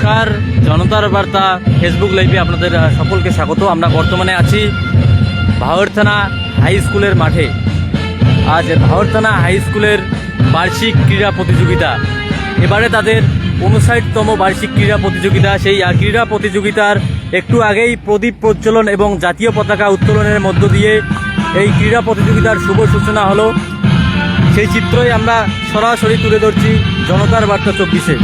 নমস্কার, জনতার বার্তা ফেসবুক লাইভে আপনাদের সকলকে স্বাগত। আমরা বর্তমানে আছি ভাওর থানা হাই স্কুলের মাঠে। আজ ভাওর থানা হাই স্কুলের বার্ষিক ক্রীড়া প্রতিযোগিতা, এবারে তাদের ৫৯তম বার্ষিক ক্রীড়া প্রতিযোগিতা। সেই ক্রীড়া প্রতিযোগিতার একটু আগেই প্রদীপ প্রজ্বলন এবং জাতীয় পতাকা উত্তোলনের মধ্য দিয়ে এই ক্রীড়া প্রতিযোগিতার শুভ সূচনা হলো। সেই চিত্রই আমরা সরাসরি তুলে ধরছি জনতার বার্তা ২৪-এ।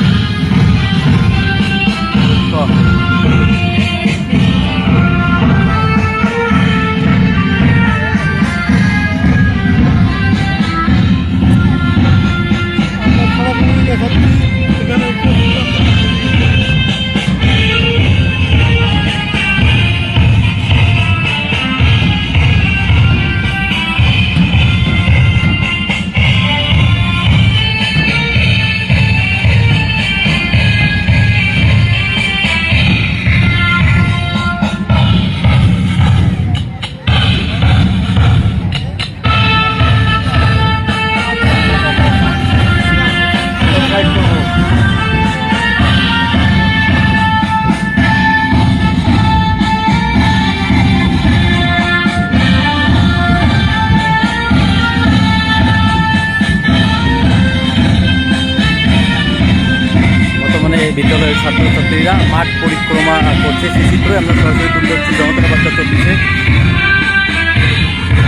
বিদ্যালয়ের ছাত্রছাত্রীরা মাঠ পরিক্রমা করছে, সেই চিত্রই আমরা সরাসরি তুলে ধরছি জনতার বার্তা ২৪-এ।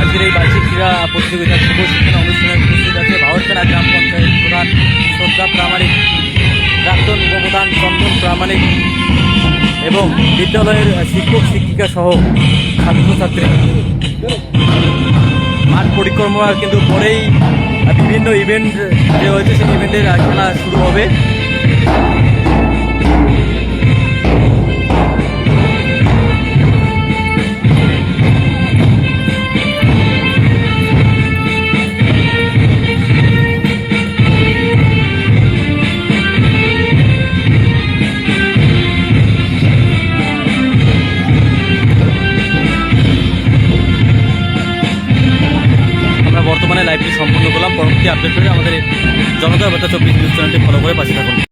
আজকের এই বার্ষিক ক্রীড়া প্রতিযোগিতার শুভ সূচনা অনুষ্ঠানে উপস্থিত আছে ভাওর থানা গ্রাম পঞ্চায়েত প্রধান শ্রদ্ধা প্রামাণিক, প্রাক্তন উপপ্রধান চন্দন প্রামাণিক এবং বিদ্যালয়ের শিক্ষক শিক্ষিকা সহ ছাত্রছাত্রী। মাঠ পরিক্রমা কিন্তু পরেই বিভিন্ন ইভেন্ট যে হয়েছে সেই ইভেন্টের খেলা শুরু হবে। বর্তমানে লাইভটি সম্পূর্ণ করলাম। পরবর্তী আপডেট পেতে আমাদের জনতার বার্তা ২৪ নিউজ চ্যানেলটি ফলো করে পাশে থাকুন।